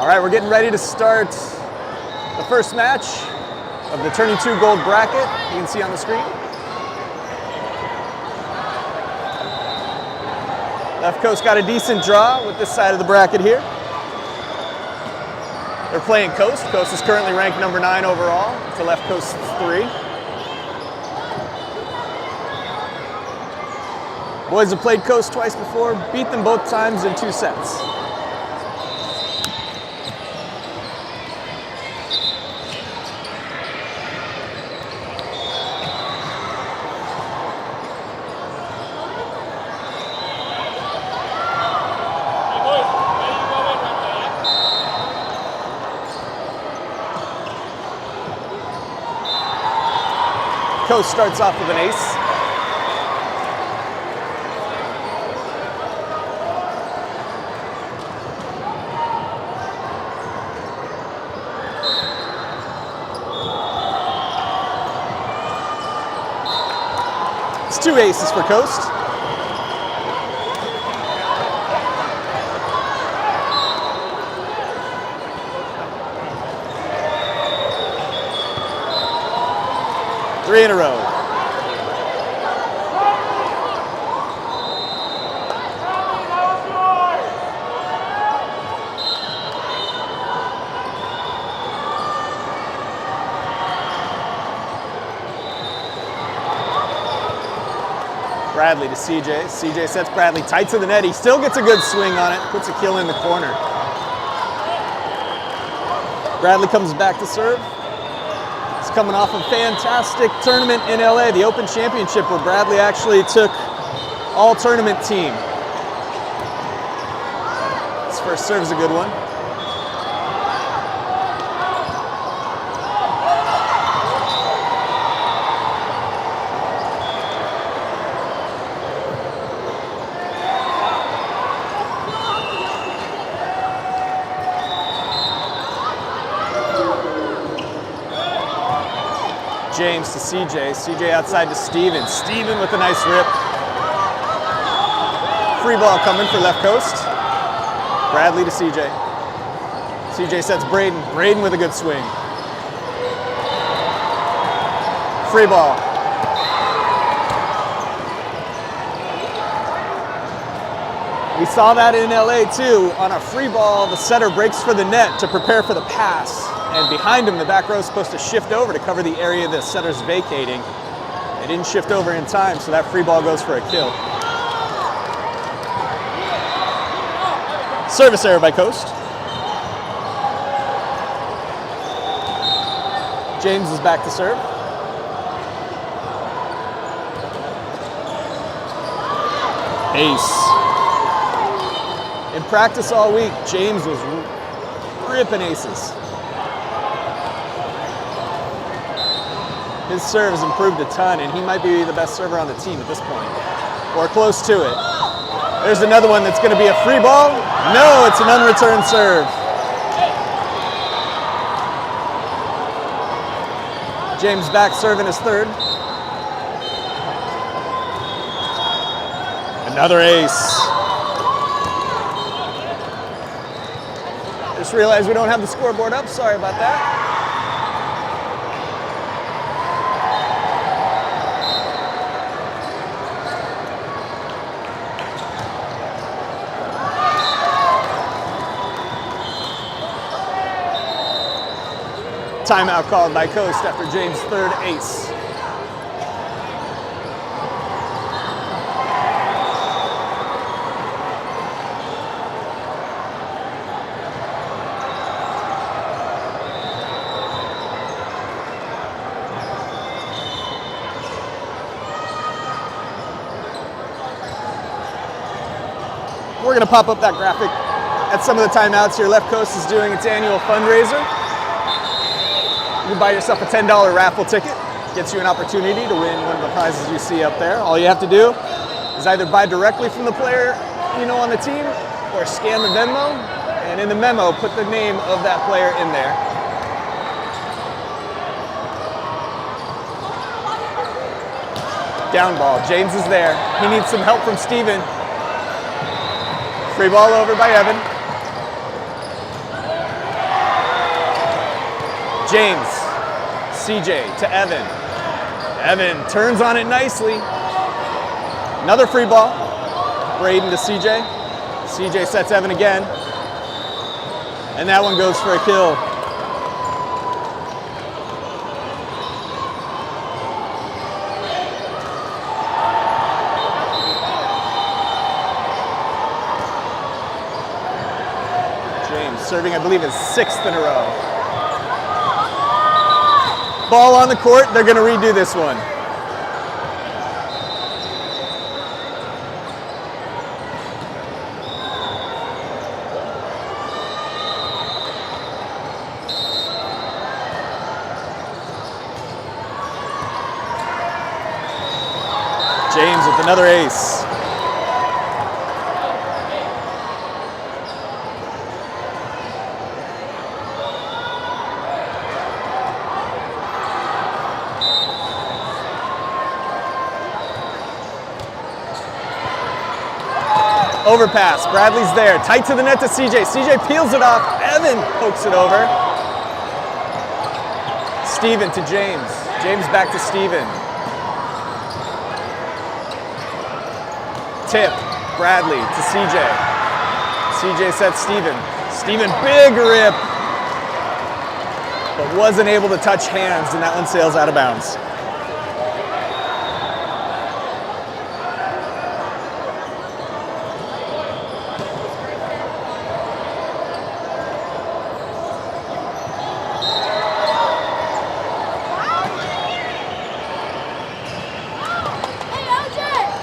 All right, we're getting ready to start the first match of the Tourney 2 gold bracket. You can see on the screen. Left Coast got a decent draw with this side of the bracket here. They're playing Coast. Coast is currently ranked number 9 overall to Left Coast's 3. Boys have played Coast twice before, beat them both times in 2 sets. Coast starts off with an ace. It's 2 aces for Coast. Three in a row. Bradley to CJ. CJ sets Bradley tight to the net. He still gets a good swing on it. Puts a kill in the corner. Bradley comes back to serve. Coming off a fantastic tournament in LA, the Open Championship, where Bradley actually took all tournament team. His first serve is a good one. James to CJ, CJ outside to Steven. Steven with a nice rip. Free ball coming for Left Coast. Bradley to CJ. CJ sets Braden. Braden with a good swing. Free ball. We saw that in LA too. On a free ball, the setter breaks for the net to prepare for the pass. And behind him, the back row is supposed to shift over to cover the area the setter's vacating. It didn't shift over in time, so that free ball goes for a kill. Service error by Coast. James is back to serve. Ace. In practice all week, James was ripping aces. His serve has improved a ton, and he might be the best server on the team at this point, or close to it. There's another one that's going to be a free ball. No, it's an unreturned serve. James back serving his third. Another ace. Just realized we don't have the scoreboard up. Sorry about that. Timeout called by Coast after James' third ace. We're going to pop up that graphic at some of the timeouts here. Left Coast is doing its annual fundraiser. You can buy yourself a $10 raffle ticket. Gets you an opportunity to win one of the prizes you see up there. All you have to do is either buy directly from the player you know on the team or scan the Venmo, and in the memo, put the name of that player in there. Down ball. James is there. He needs some help from Steven. Free ball over by Evan. James, CJ to Evan. Evan turns on it nicely. Another free ball. Braden to CJ. CJ sets Evan again. And that one goes for a kill. James serving, I believe, his 6th in a row. Ball on the court, they're going to redo this one. James with another ace. Overpass, Bradley's there, tight to the net to CJ. CJ peels it off, Evan pokes it over. Steven to James. James back to Steven. Tip, Bradley to CJ. CJ sets Steven. Steven, big rip, but wasn't able to touch hands, and that one sails out of bounds.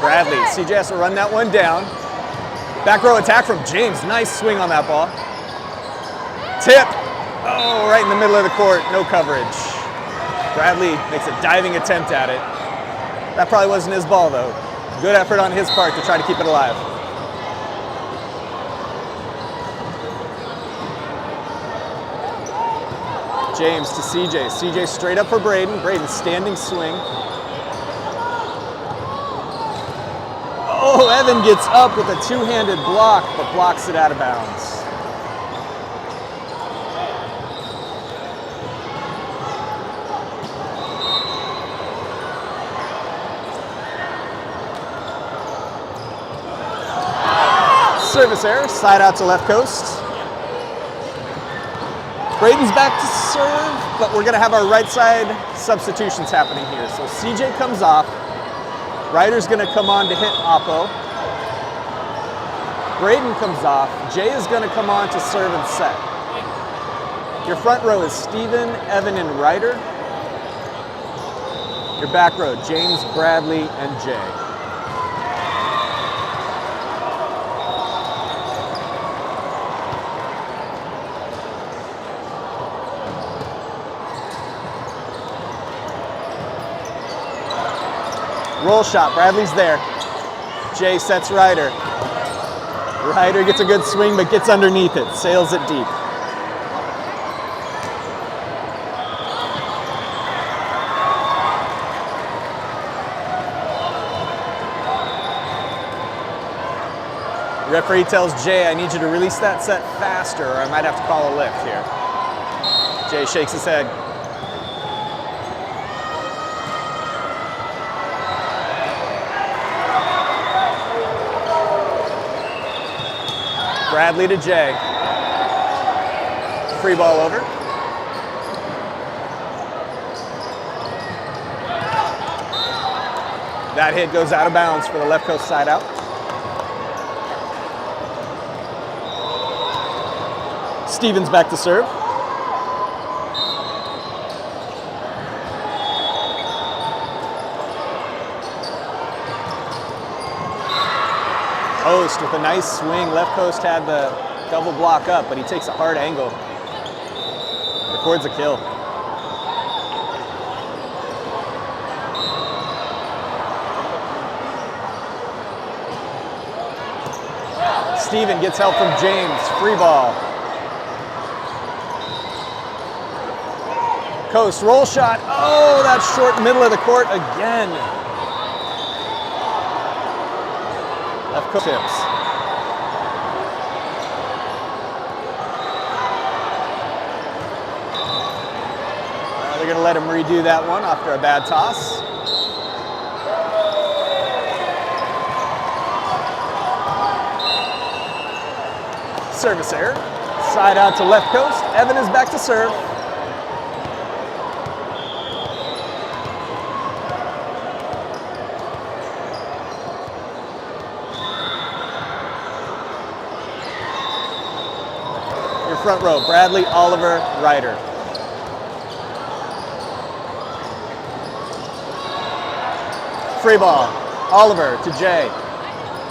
Bradley, CJ has to run that one down. Back row attack from James. Nice swing on that ball. Tip. Oh, right in the middle of the court. No coverage. Bradley makes a diving attempt at it. That probably wasn't his ball, though. Good effort on his part to try to keep it alive. James to CJ. CJ straight up for Braden. Braden standing swing. Oh, Evan gets up with a two-handed block, but blocks it out of bounds. Service error, side out to left coast. Braden's back to serve, but we're gonna have our right side substitutions happening here. So CJ comes off. Ryder's gonna come on to hit Oppo. Braden comes off. Jay is gonna come on to serve and set. Your front row is Steven, Evan, and Ryder. Your back row, James, Bradley, and Jay. Roll shot, Bradley's there. Jay sets Ryder. Ryder gets a good swing, but gets underneath it, sails it deep. Referee tells Jay, I need you to release that set faster, or I might have to call a lift here. Jay shakes his head. Bradley to Jay. Free ball over. That hit goes out of bounds for the left coast side out. Stevens back to serve. Coast with a nice swing. Left coast had the double block up, but he takes a hard angle. Records a kill. Steven gets help from James. Free ball. Coast roll shot. Oh, that's short middle of the court again. Left coast tips. going to let him redo that one after a bad toss. Service error. Side out to left coast. Evan is back to serve. Your front row, Bradley, Oliver, Ryder. Free ball. Oliver to Jay.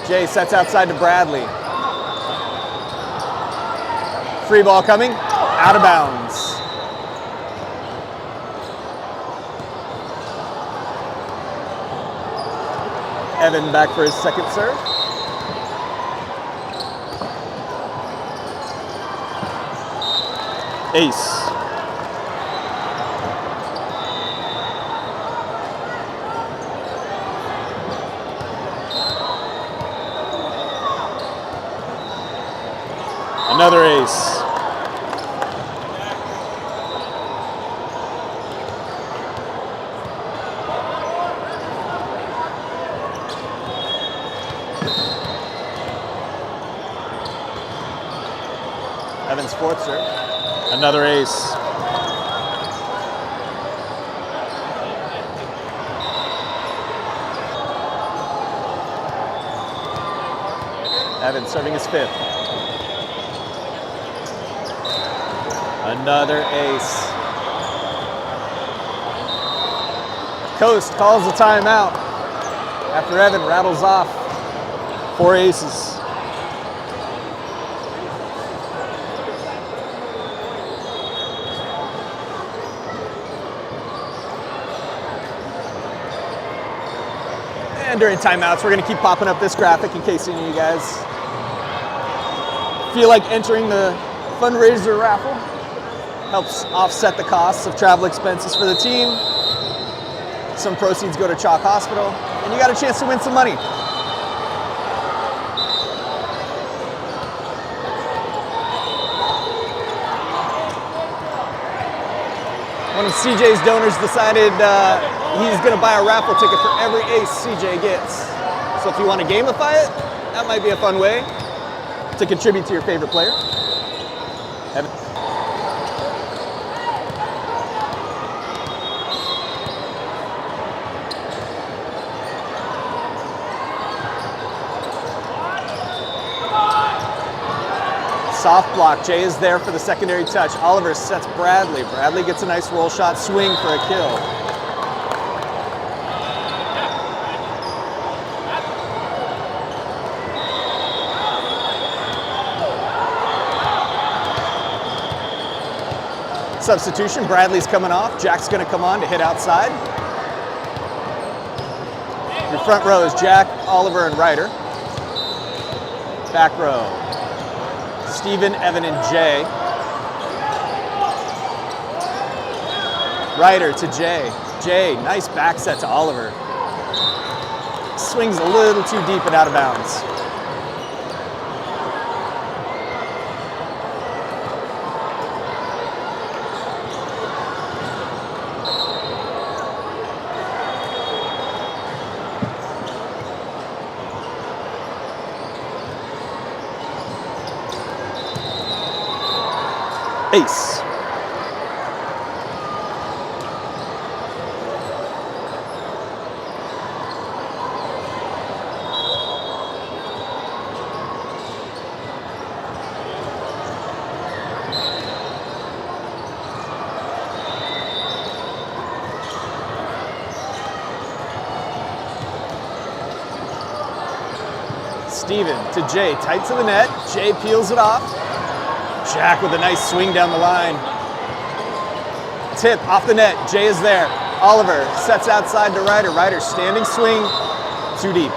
Jay sets outside to Bradley. Free ball coming, out of bounds. Evan back for his second serve. Ace. Another ace. Evan's fourth serve. Another ace. Evan serving his fifth. Another ace. Coast calls the timeout after Evan rattles off 4 aces. And during timeouts, we're going to keep popping up this graphic in case any of you guys feel like entering the fundraiser raffle. Helps offset the costs of travel expenses for the team. Some proceeds go to Chalk Hospital, and you got a chance to win some money. One of CJ's donors decided he's going to buy a raffle ticket for every ace CJ gets. So if you want to gamify it, that might be a fun way to contribute to your favorite player. Evan. Soft block. Jay is there for the secondary touch. Oliver sets Bradley. Bradley gets a nice roll shot swing for a kill. Substitution. Bradley's coming off. Jack's going to come on to hit outside. Your front row is Jack, Oliver, and Ryder. Back row. Steven, Evan, and Jay. Ryder to Jay. Jay, nice back set to Oliver. Swings a little too deep and out of bounds. Ace. Steven to Jay, tight to the net. Jay peels it off. Jack with a nice swing down the line. Tip off the net. Jay is there. Oliver sets outside to Ryder. Ryder standing swing. Too deep.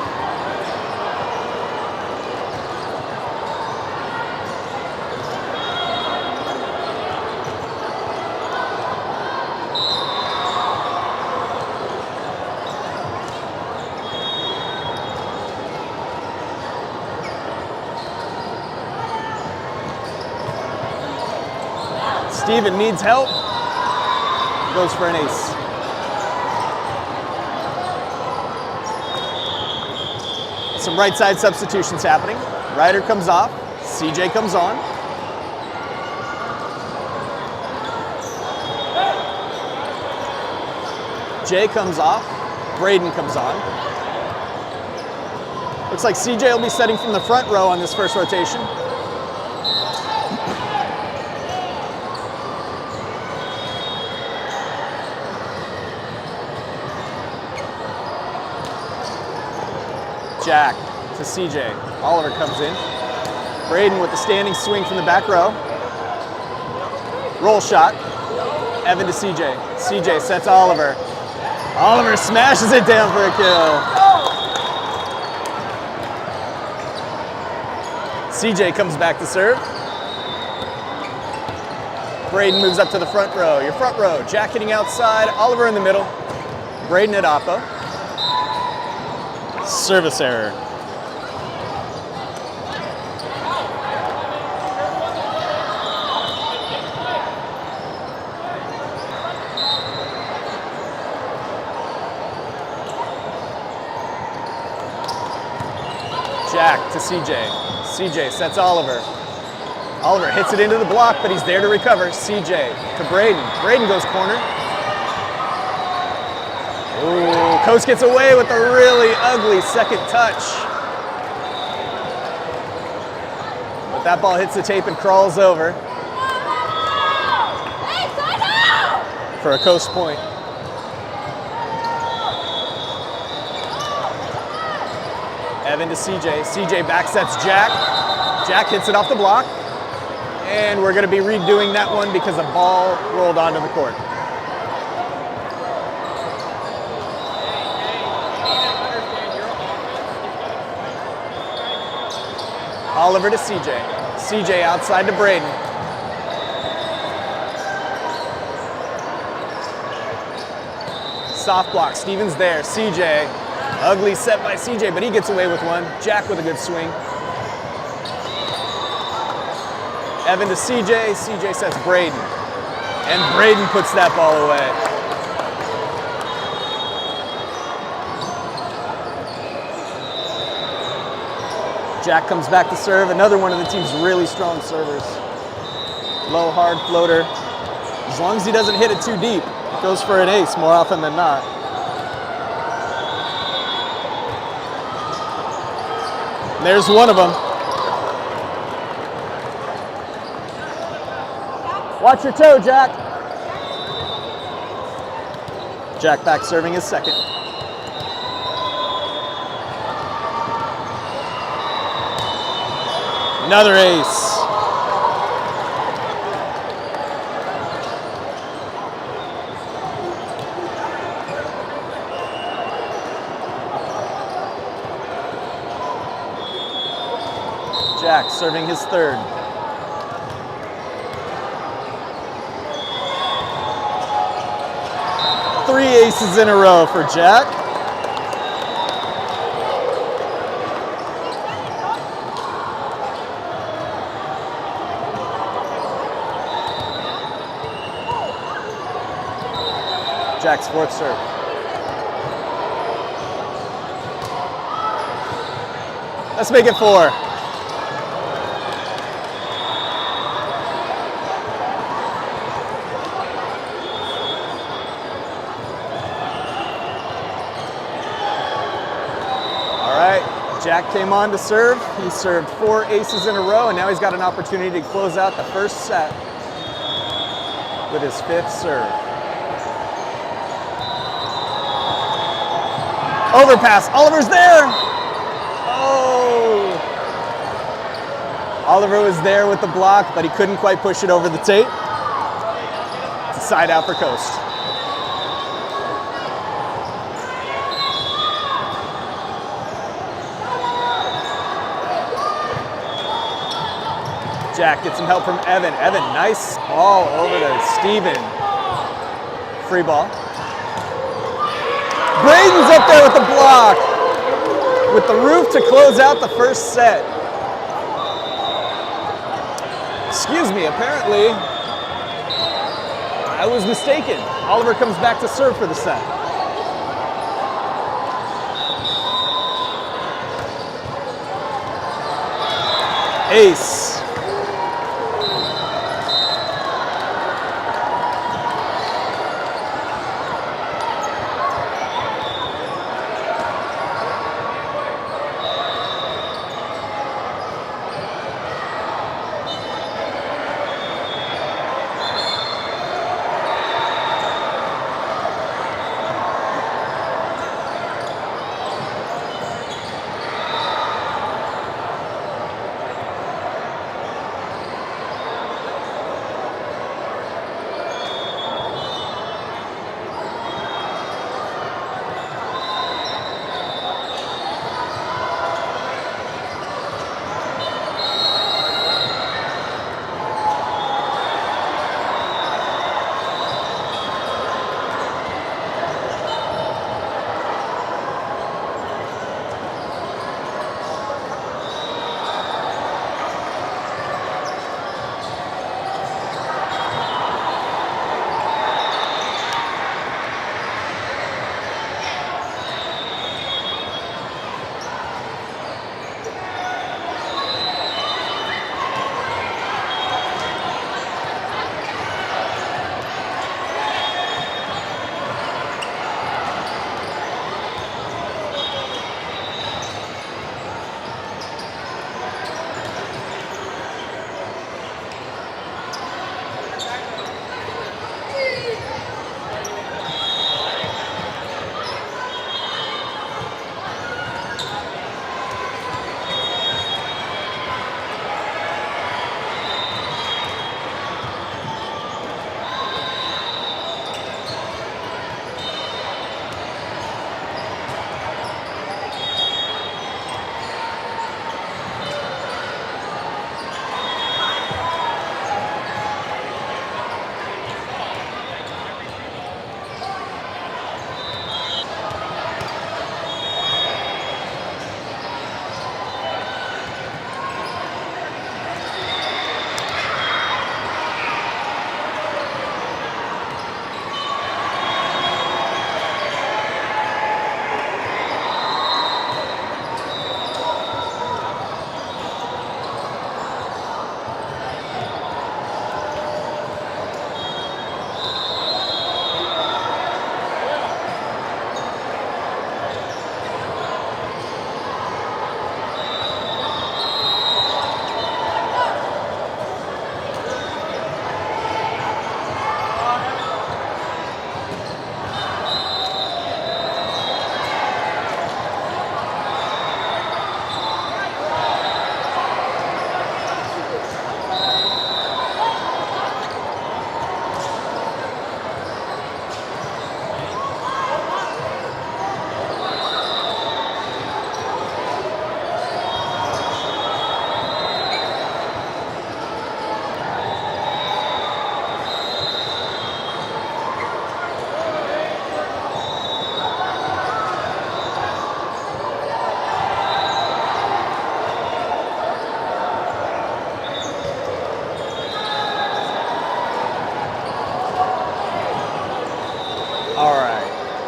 Steven needs help. goes for an ace. Some right side substitutions happening. Ryder comes off, CJ comes on. Jay comes off, Braden comes on. Looks like CJ will be setting from the front row on this first rotation. Jack to CJ. Oliver comes in. Braden with the standing swing from the back row. Roll shot. Evan to CJ. CJ sets Oliver. Oliver smashes it down for a kill. CJ comes back to serve. Braden moves up to the front row. Your front row. Jack hitting outside. Oliver in the middle. Braden at oppo. Service error. Jack to CJ. CJ sets Oliver. Oliver hits it into the block, but he's there to recover. CJ to Braden. Braden goes corner. Ooh, Coast gets away with a really ugly second touch. But that ball hits the tape and crawls over for a Coast point. Evan to CJ. CJ backsets Jack. Jack hits it off the block. And we're going to be redoing that one because a ball rolled onto the court. Oliver to CJ. CJ outside to Braden. Soft block. Stevens there. CJ. Ugly set by CJ, but he gets away with one. Jack with a good swing. Evan to CJ. CJ sets Braden. And Braden puts that ball away. Jack comes back to serve. Another one of the team's really strong servers. Low, hard floater. As long as he doesn't hit it too deep, it goes for an ace more often than not. There's one of them. Watch your toe, Jack. Jack back serving his second. Another ace. Jack serving his third. Three aces in a row for Jack. Jack's fourth serve. Let's make it four. Jack came on to serve. He served 4 aces in a row, and now he's got an opportunity to close out the first set with his 5th serve. Overpass. Oliver's there. Oh. Oliver was there with the block, but he couldn't quite push it over the tape. It's a side out for Coast. Jack gets some help from Evan. Evan, nice ball over to Steven. Free ball. Braden's up there with the block. With the roof to close out the first set. Excuse me, apparently I was mistaken. Oliver comes back to serve for the set. Ace.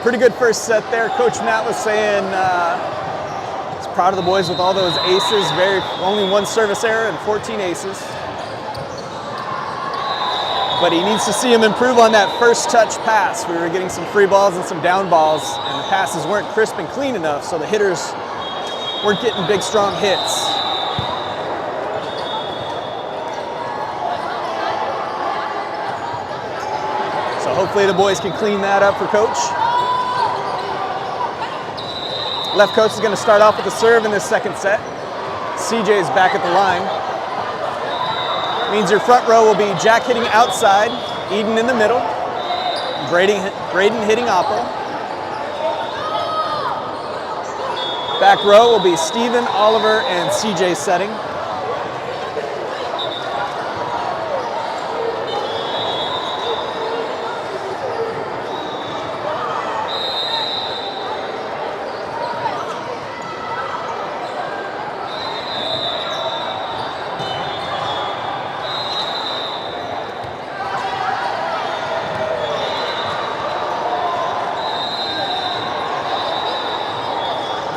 Pretty good first set there. Coach Matt was saying he's proud of the boys with all those aces. Only one service error and 14 aces. But he needs to see him improve on that first touch pass. We were getting some free balls and some down balls, and the passes weren't crisp and clean enough, so the hitters weren't getting big, strong hits. So hopefully the boys can clean that up for Coach. Left coach is going to start off with a serve in this second set. CJ is back at the line. Means your front row will be Jack hitting outside, Eden in the middle, Braden hitting oppo. Back row will be Steven, Oliver, and CJ setting.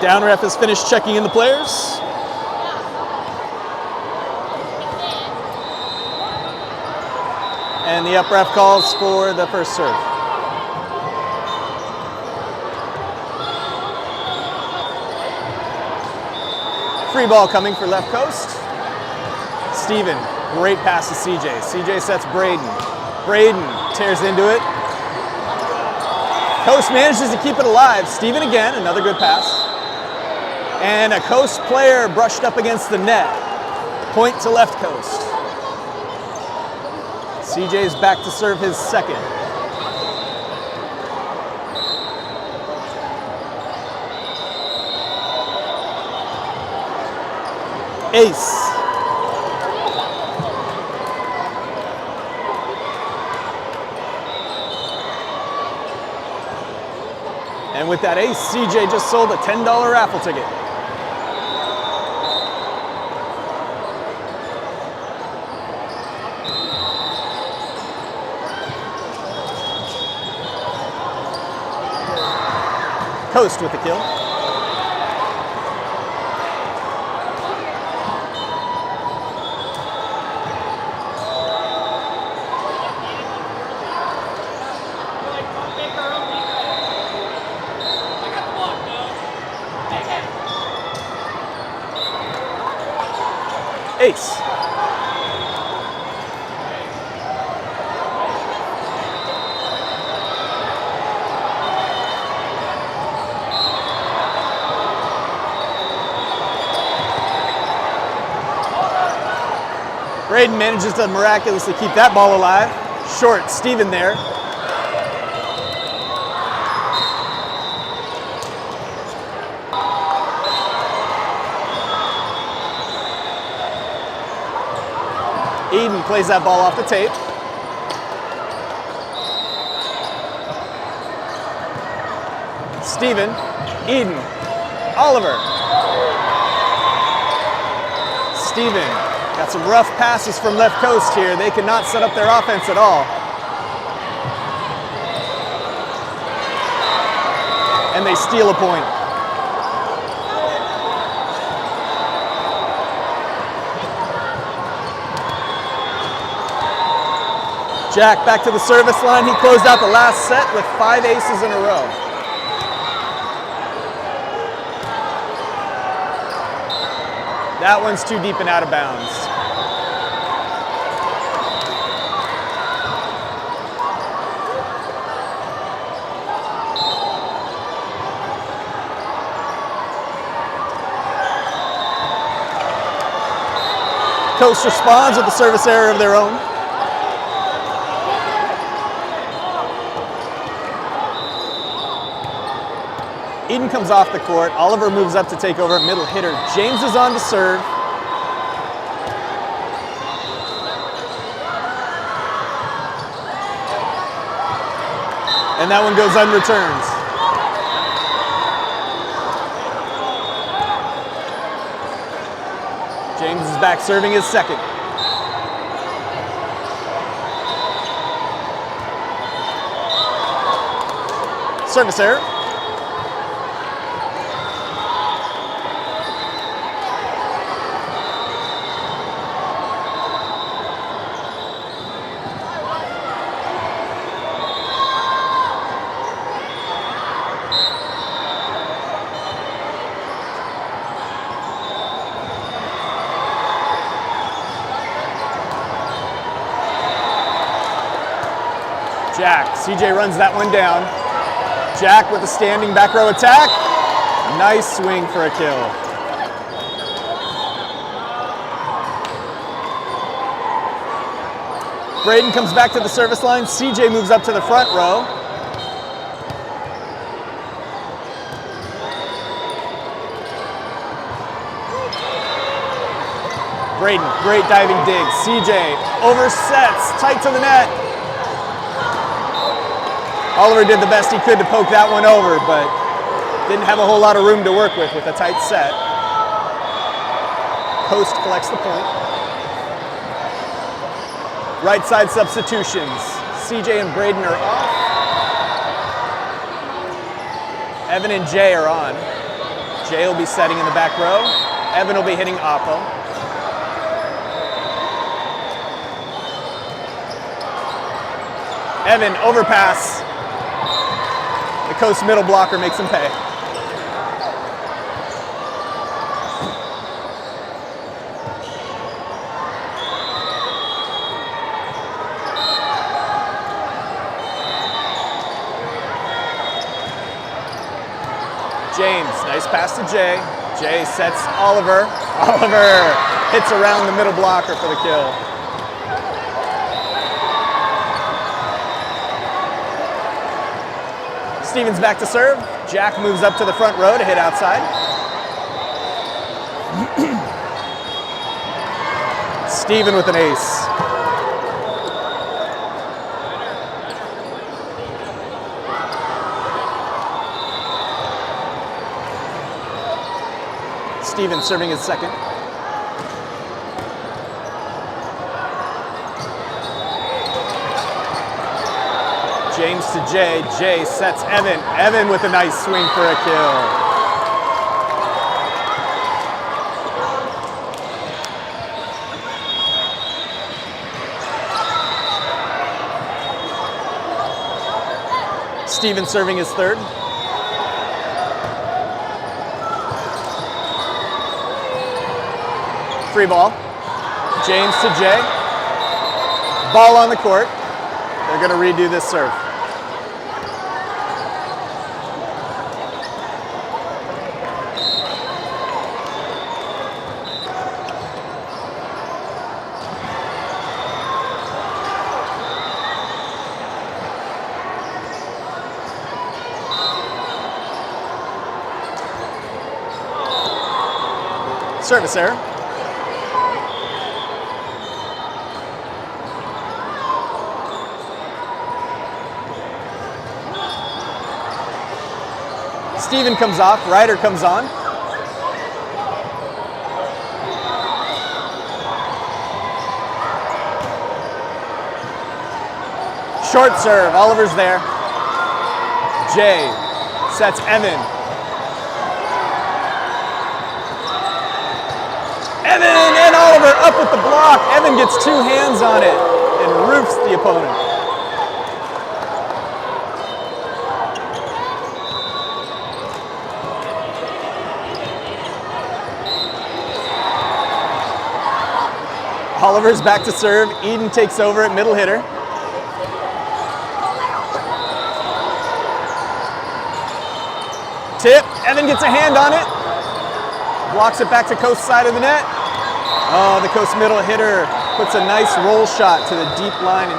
Down ref has finished checking in the players. And the up ref calls for the first serve. Free ball coming for left coast. Steven, great pass to CJ. CJ sets Braden. Braden tears into it. Coast manages to keep it alive. Steven again, another good pass. And a Coast player brushed up against the net. Point to left coast. CJ's back to serve his second. Ace. And with that ace, CJ just sold a $10 raffle ticket. Coast with the kill. Ace. Braden manages to miraculously keep that ball alive. Short, Steven there. Eden plays that ball off the tape. Steven, Eden, Oliver. Steven got some rough passes from left coast here. They cannot set up their offense at all. And they steal a point. Jack back to the service line. He closed out the last set with 5 aces in a row. That one's too deep and out of bounds. Coast responds with a service error of their own. Eden comes off the court. Oliver moves up to take over at middle hitter. James is on to serve. And that one goes unreturned. James is back serving his second. Service error. Jack, CJ runs that one down. Jack with a standing back row attack. Nice swing for a kill. Braden comes back to the service line. CJ moves up to the front row. Braden, great diving dig. CJ oversets, tight to the net. Oliver did the best he could to poke that one over, but didn't have a whole lot of room to work with a tight set. Coast collects the point. Right side substitutions. CJ and Braden are off. Evan and Jay are on. Jay will be setting in the back row. Evan will be hitting oppo. Evan, overpass. The Coast middle blocker makes him pay. James, nice pass to Jay. Jay sets Oliver. Oliver hits around the middle blocker for the kill. Stevens back to serve. Jack moves up to the front row to hit outside. Steven with an ace. Steven serving his second. James to Jay. Jay sets Evan. Evan with a nice swing for a kill. Steven serving his third. Free ball. James to Jay. Ball on the court. They're going to redo this serve. Service error. Steven comes off, Ryder comes on. Short serve, Oliver's there. Jay sets Evan. Evan and Oliver up with the block. Evan gets two hands on it and roofs the opponent. Oliver's back to serve. Eden takes over at middle hitter. Tip. Evan gets a hand on it. Blocks it back to Coast side of the net. Oh, the Coast middle hitter puts a nice roll shot to the deep line.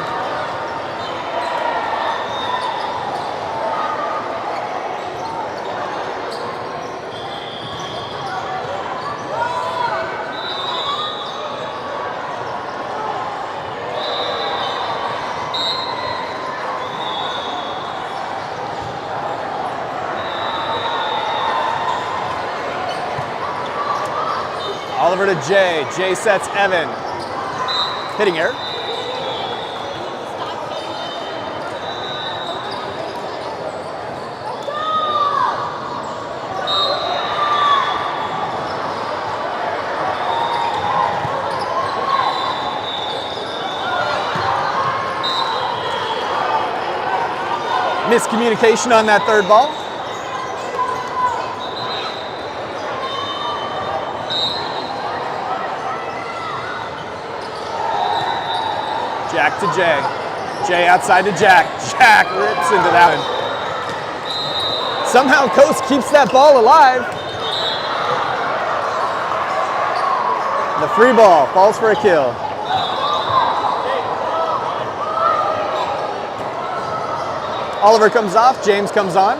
Oliver to Jay. Jay sets Evan. Hitting error. Miscommunication on that third ball. Jack to Jay. Jay outside to Jack. Jack rips into that one. Somehow Coast keeps that ball alive. The free ball falls for a kill. Oliver comes off. James comes on.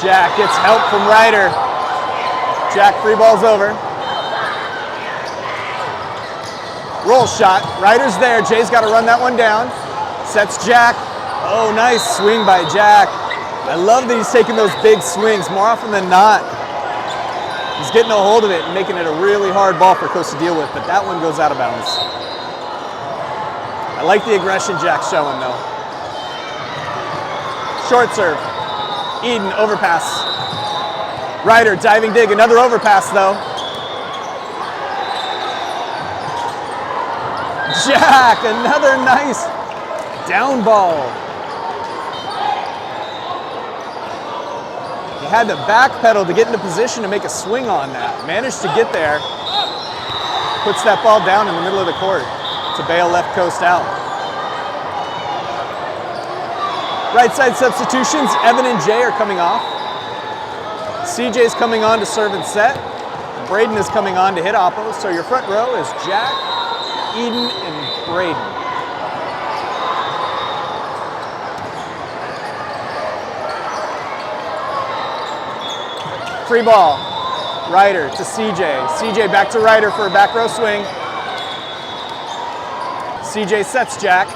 Jack gets help from Ryder. Jack free balls over. Roll shot. Ryder's there. Jay's got to run that one down. Sets Jack. Oh, nice swing by Jack. I love that he's taking those big swings. More often than not, he's getting a hold of it and making it a really hard ball for Coast to deal with, but that one goes out of bounds. like the aggression Jack's showing though. Short serve. Eden, overpass. Ryder, diving dig, another overpass though. Jack, another nice down ball. He had to backpedal to get into position to make a swing on that. Managed to get there. Puts that ball down in the middle of the court to bail left coast out. Right side substitutions, Evan and Jay are coming off. CJ's coming on to serve and set. Braden is coming on to hit oppo. So your front row is Jack, Eden, and Braden. Free ball. Ryder to CJ. CJ back to Ryder for a back row swing. CJ sets Jack.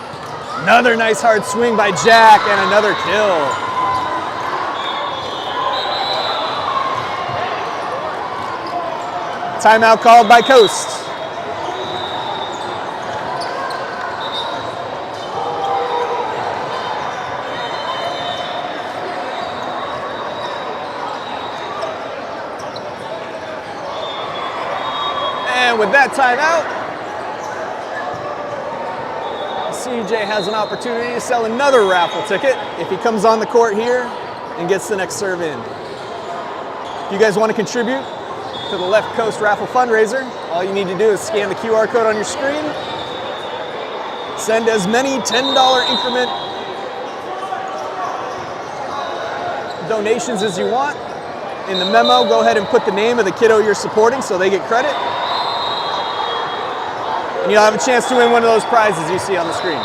Another nice hard swing by Jack and another kill. Timeout called by Coast. And with that timeout, CJ has an opportunity to sell another raffle ticket if he comes on the court here and gets the next serve in. If you guys want to contribute to the Left Coast Raffle fundraiser, all you need to do is scan the QR code on your screen, send as many $10 increment donations as you want. In the memo, go ahead and put the name of the kiddo you're supporting so they get credit. And you'll have a chance to win one of those prizes you see on the screen.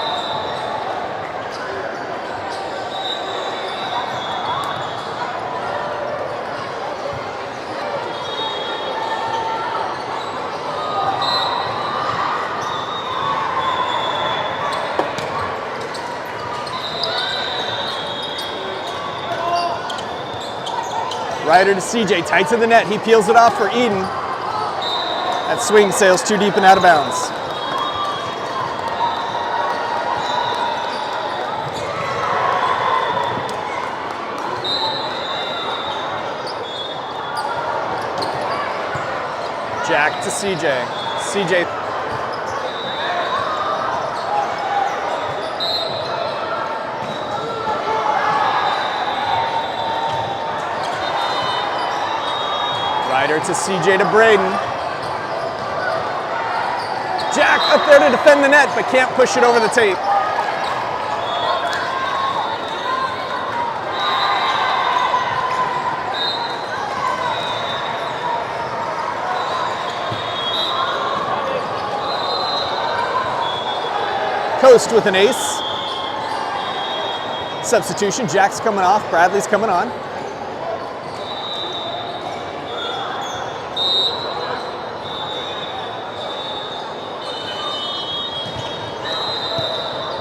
Ryder to CJ, tight to the net. He peels it off for Eden. That swing sails too deep and out of bounds. Jack to CJ. CJ. Ryder to CJ to Braden. Jack up there to defend the net, but can't push it over the tape. Coast with an ace. Substitution, Jack's coming off, Bradley's coming on.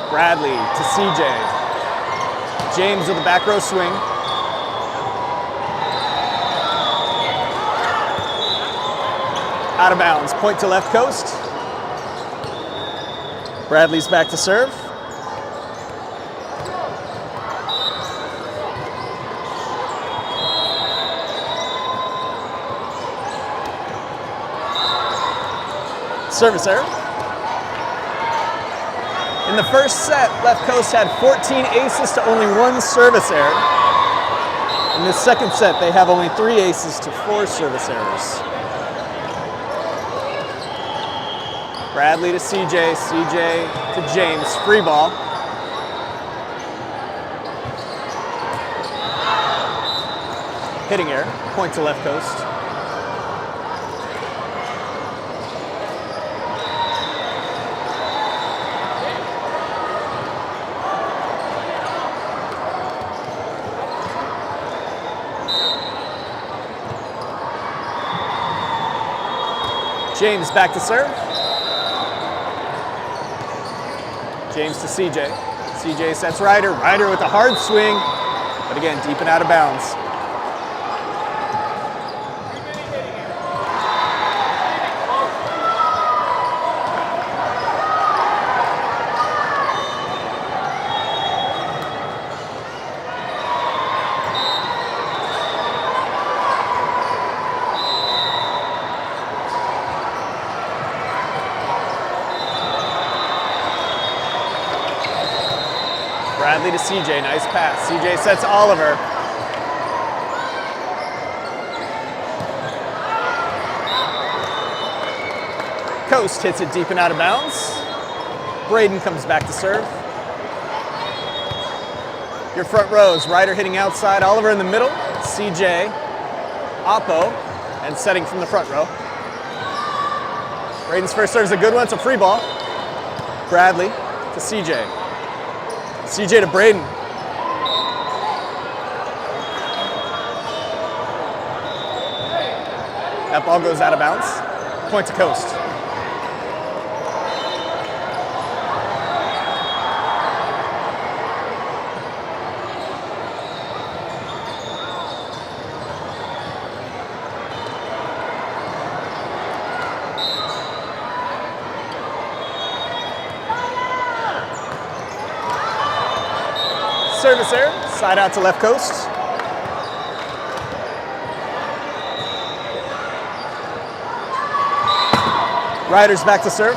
Bradley to CJ. James with a back row swing. Out of bounds, point to left coast. Bradley's back to serve. Service error. In the first set, Left Coast had 14 aces to only 1 service error. In the second set, they have only 3 aces to 4 service errors. Bradley to CJ, CJ to James, free ball. Hitting error, point to Left Coast. James back to serve. James to CJ. CJ sets Ryder. Ryder with a hard swing, but again, deep and out of bounds. Bradley to CJ, nice pass. CJ sets Oliver. Coast hits it deep and out of bounds. Braden comes back to serve. Your front rows, Ryder hitting outside, Oliver in the middle, CJ, Oppo, and setting from the front row. Braden's first serve is a good one, it's a free ball. Bradley to CJ. CJ to Braden. That ball goes out of bounds. Point to Coast. Service error, side out to left coast. Ryder's back to serve.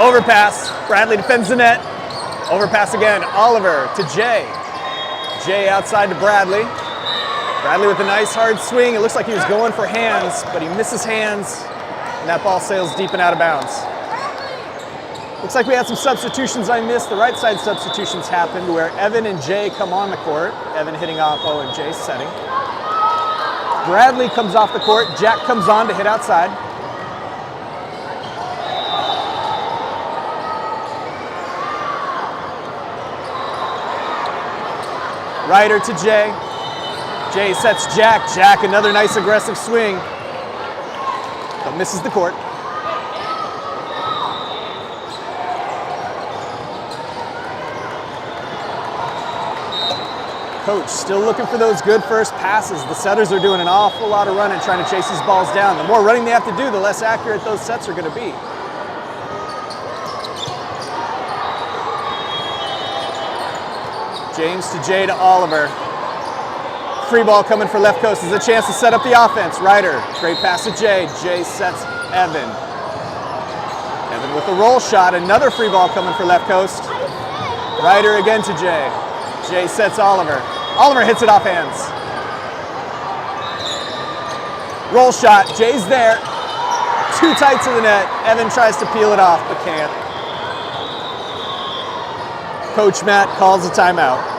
Overpass, Bradley defends the net. Overpass again, Oliver to Jay. Jay outside to Bradley. Bradley with a nice hard swing. It looks like he was going for hands, but he misses hands, and that ball sails deep and out of bounds. Looks like we had some substitutions I missed. The right side substitutions happened where Evan and Jay come on the court. Evan hitting Oppo and Jay setting. Bradley comes off the court. Jack comes on to hit outside. Ryder to Jay. Jay sets Jack. Jack, another nice aggressive swing, but misses the court. Coach still looking for those good first passes. The setters are doing an awful lot of running, trying to chase these balls down. The more running they have to do, the less accurate those sets are going to be. James to Jay to Oliver. Free ball coming for left coast. There's a chance to set up the offense. Ryder, great pass to Jay. Jay sets Evan. Evan with the roll shot. Another free ball coming for left coast. Ryder again to Jay. Jay sets Oliver. Oliver hits it off hands. Roll shot. Jay's there. Too tight to the net. Evan tries to peel it off, but can't. Coach Matt calls a timeout.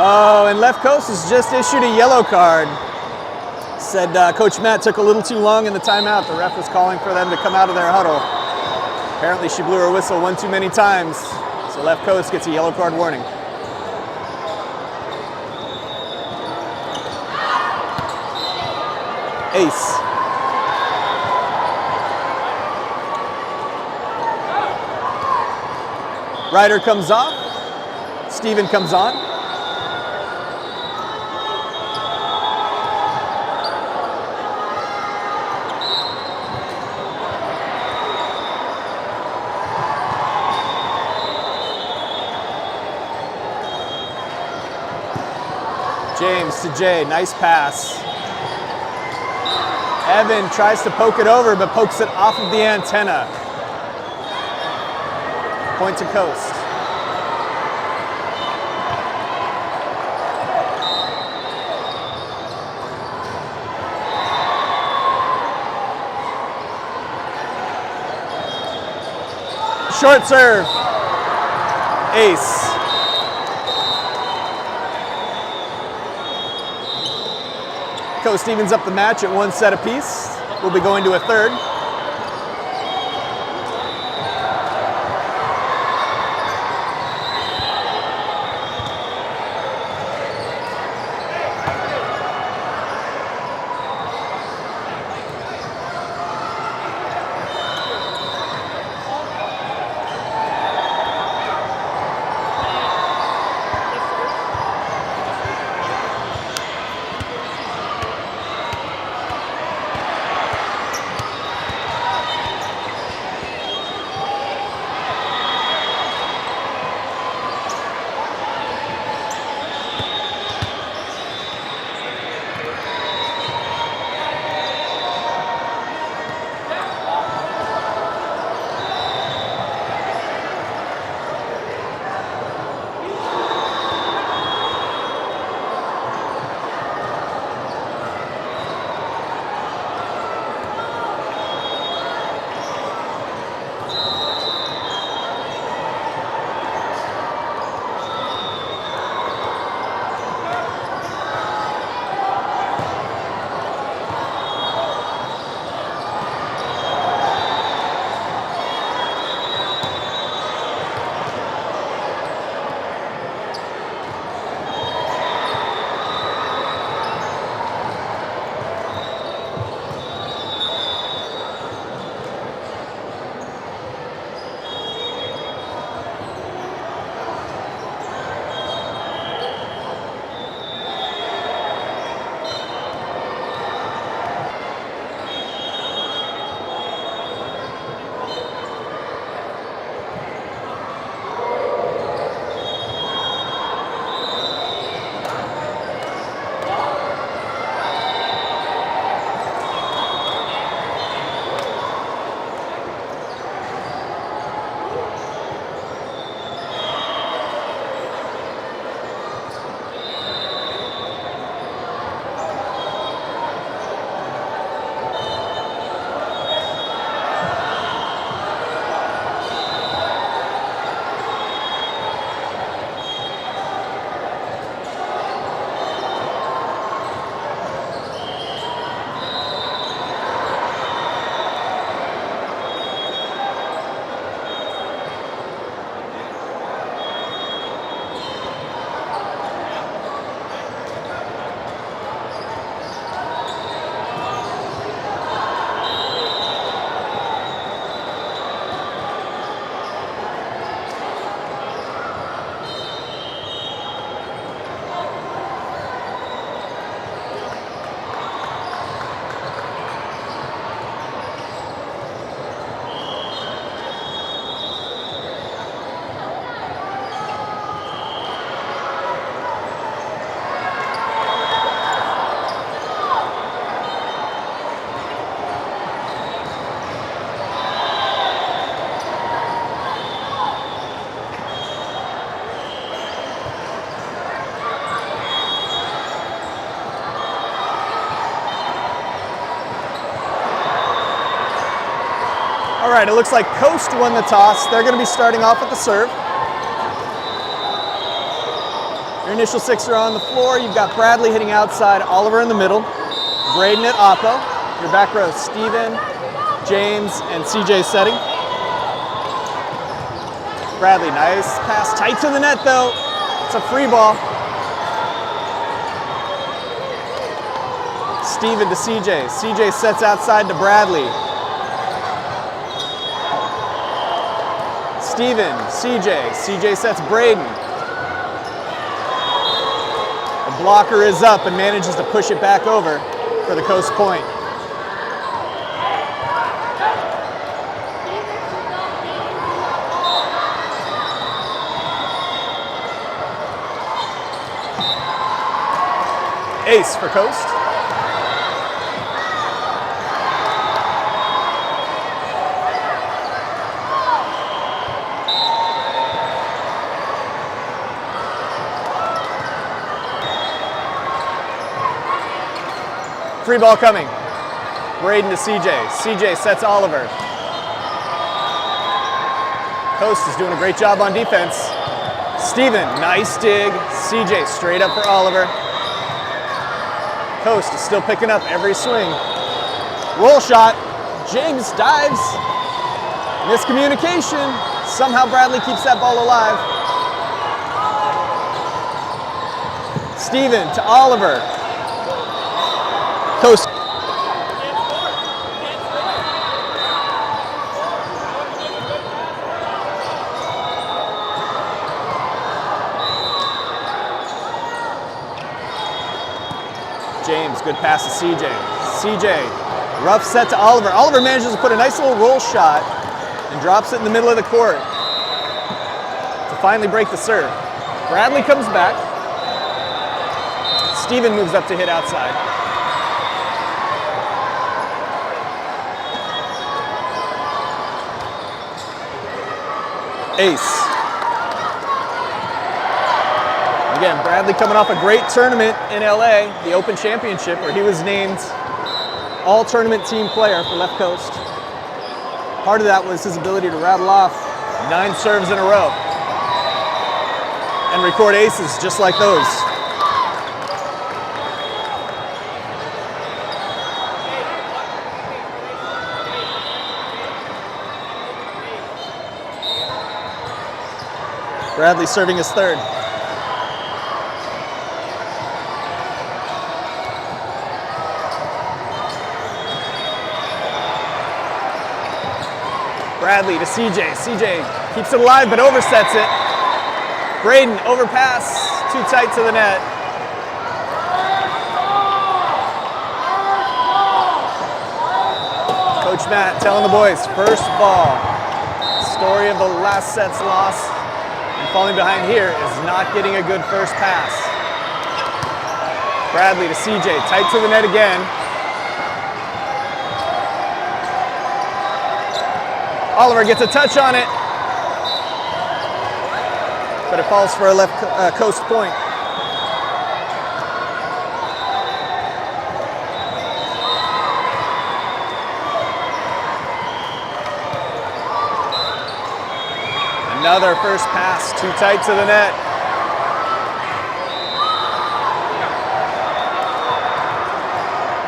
Oh, and left coast has just issued a yellow card. Said Coach Matt took a little too long in the timeout. The ref was calling for them to come out of their huddle. Apparently she blew her whistle one too many times, so left coast gets a yellow card warning. Ace. Ryder comes off. Steven comes on. James to Jay, nice pass. Evan tries to poke it over, but pokes it off of the antenna. Point to coast. Short serve. Ace. Coast evens up the match at one set apiece. We'll be going to a third. right, it looks like Coast won the toss. They're going to be starting off with the serve. Your initial six are on the floor. You've got Bradley hitting outside, Oliver in the middle, Braden at oppo. Your back row, Steven, James, and CJ setting. Bradley, nice pass, tight to the net though. It's a free ball. Steven to CJ. CJ sets outside to Bradley. Steven, CJ sets Braden. The blocker is up and manages to push it back over for the Coast point. Ace for Coast. Free ball coming. Braden to CJ. CJ sets Oliver. Coast is doing a great job on defense. Steven, nice dig. CJ straight up for Oliver. Coast is still picking up every swing. Roll shot. James dives. Miscommunication. Somehow Bradley keeps that ball alive. Steven to Oliver. Coast. James, good pass to CJ. CJ, rough set to Oliver. Oliver manages to put a nice little roll shot and drops it in the middle of the court to finally break the serve. Bradley comes back. Steven moves up to hit outside. Ace. Again, Bradley coming off a great tournament in LA, the Open Championship, where he was named all-tournament team player for Left Coast. Part of that was his ability to rattle off 9 serves in a row and record aces just like those. Bradley serving his third. Bradley to CJ. CJ keeps it alive but oversets it. Braden, overpass, too tight to the net. Coach Matt telling the boys, first ball. Story of the last set's loss. And falling behind here is not getting a good first pass. Bradley to CJ, tight to the net again. Oliver gets a touch on it, but it falls for a Left Coast point. Another first pass, too tight to the net.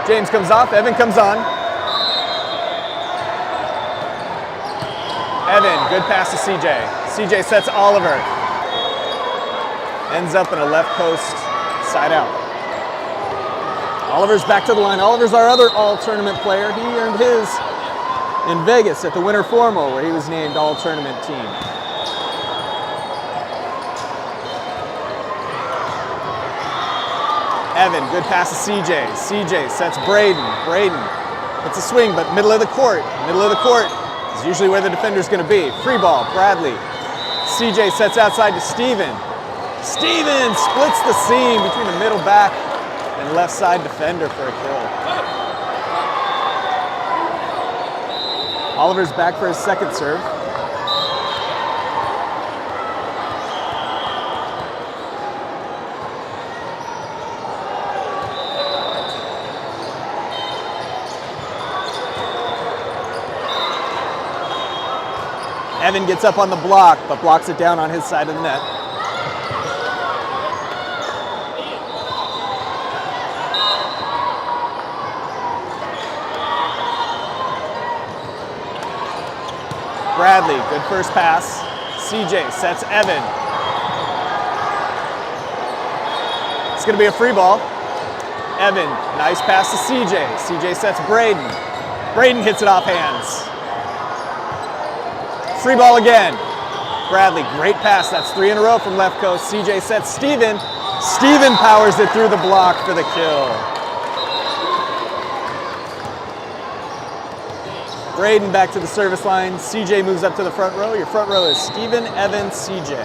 James comes off, Evan comes on. Evan, good pass to CJ. CJ sets Oliver. Ends up in a Left Coast side out. Oliver's back to the line. Oliver's our other all-tournament player. He earned his in Vegas at the Winter Formal, where he was named all-tournament team. Evan, good pass to CJ. CJ sets Braden. Braden hits a swing, but middle of the court. Middle of the court is usually where the defender's going to be. Free ball, Bradley. CJ sets outside to Steven. Steven splits the seam between the middle back and left side defender for a kill. Oliver's back for his second serve. Evan gets up on the block, but blocks it down on his side of the net. Bradley, good first pass. CJ sets Evan. It's gonna be a free ball. Evan, nice pass to CJ. CJ sets Braden. Braden hits it off hands. Free ball again. Bradley, great pass. That's 3 in a row from left coast. CJ sets Steven. Steven powers it through the block for the kill. Braden back to the service line. CJ moves up to the front row. Your front row is Steven, Evan, CJ.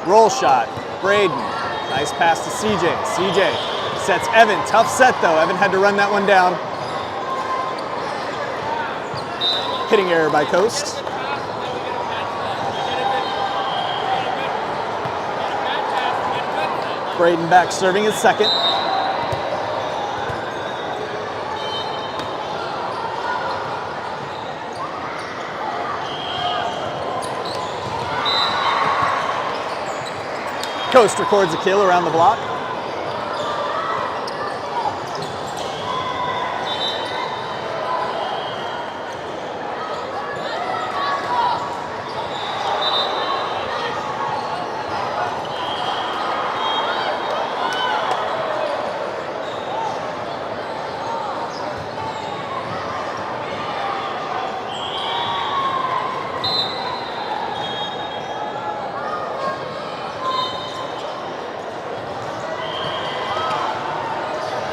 Roll shot, Braden. Nice pass to CJ. CJ sets Evan. Tough set though. Evan had to run that one down. Hitting error by Coast. Braden back serving his second. Coast records a kill around the block.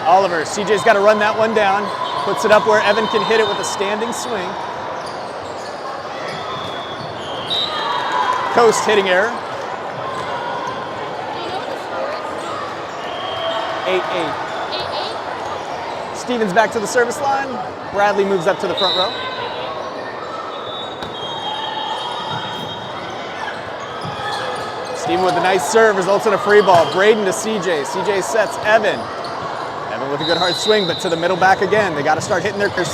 Oliver, CJ's got to run that one down. Puts it up where Evan can hit it with a standing swing. Coast hitting error. 8-8. Stevens back to the service line. Bradley moves up to the front row. Steven with a nice serve results in a free ball. Braden to CJ. CJ sets Evan. Evan with a good hard swing, but to the middle back again. They got to start hitting their curse.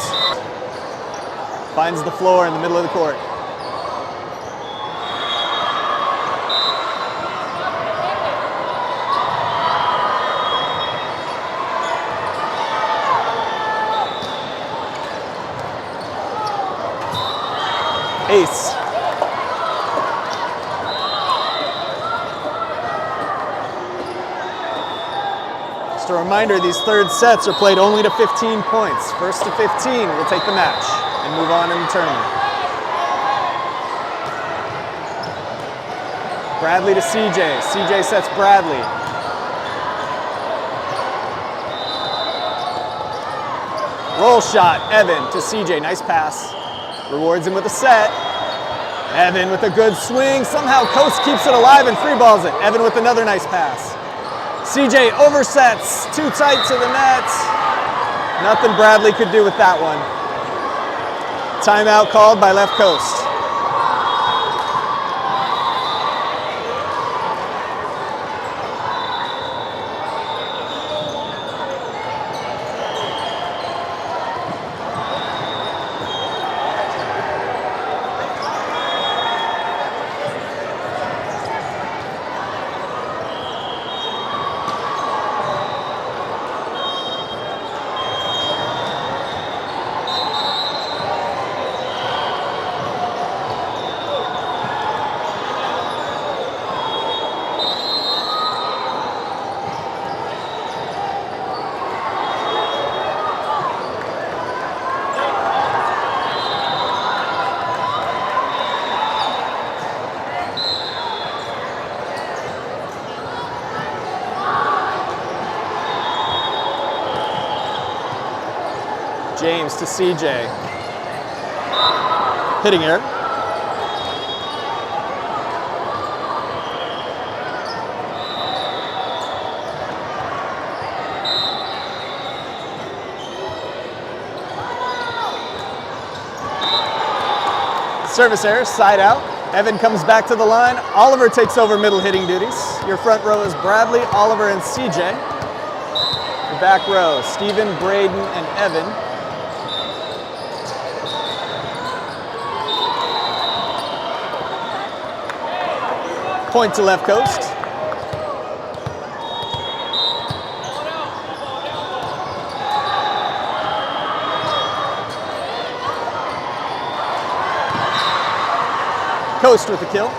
Finds the floor in the middle of the court. Ace. Just a reminder, these third sets are played only to 15 points. First to 15 will take the match and move on in the tournament. Bradley to CJ. CJ sets Bradley. Roll shot, Evan to CJ. Nice pass. Rewards him with a set. Evan with a good swing. Somehow Coast keeps it alive and free balls it. Evan with another nice pass. CJ oversets, too tight to the net. Nothing Bradley could do with that one. Timeout called by left coast. James to CJ. Hitting error. Service error, side out. Evan comes back to the line. Oliver takes over middle hitting duties. Your front row is Bradley, Oliver, and CJ. Your back row, Steven, Braden, and Evan. Point to left coast. Coast with the kill.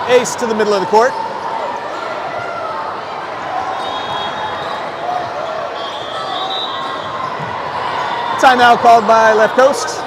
Ace to the middle of the court. Timeout called by left coast.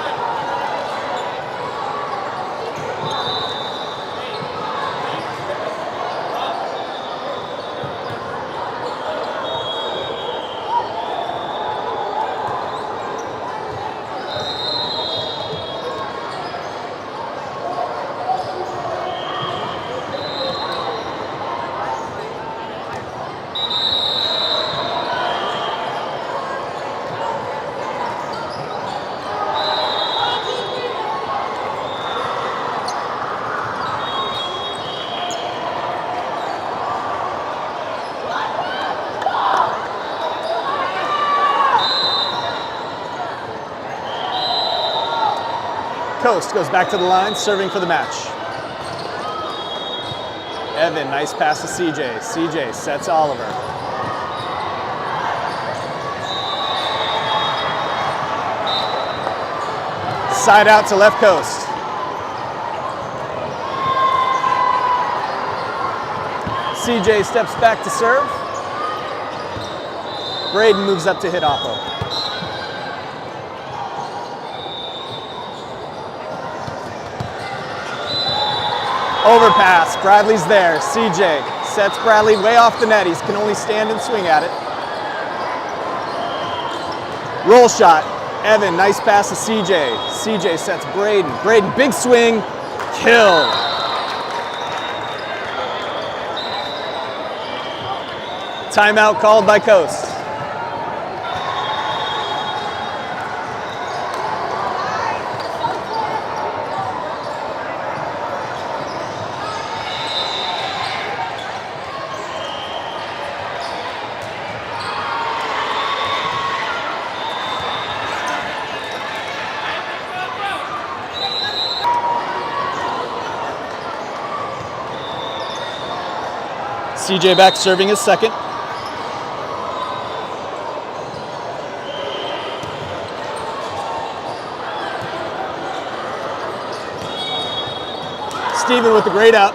Coast goes back to the line, serving for the match. Evan, nice pass to CJ. CJ sets Oliver. Side out to left coast. CJ steps back to serve. Braden moves up to hit Oppo. Overpass, Bradley's there. CJ sets Bradley way off the net. He can only stand and swing at it. Roll shot, Evan, nice pass to CJ. CJ sets Braden. Braden, big swing, kill. Timeout called by Coast. CJ back serving his second. Steven with the great out.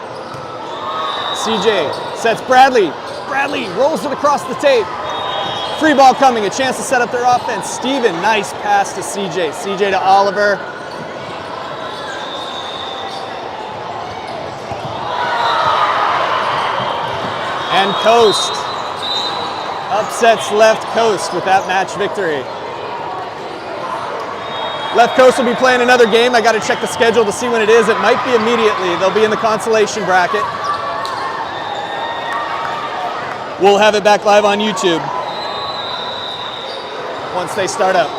CJ sets Bradley. Bradley rolls it across the tape. Free ball coming, a chance to set up their offense. Steven, nice pass to CJ. CJ to Oliver. And Coast upsets left coast with that match victory. Left coast will be playing another game. I got to check the schedule to see when it is. It might be immediately. They'll be in the consolation bracket. We'll have it back live on YouTube once they start up.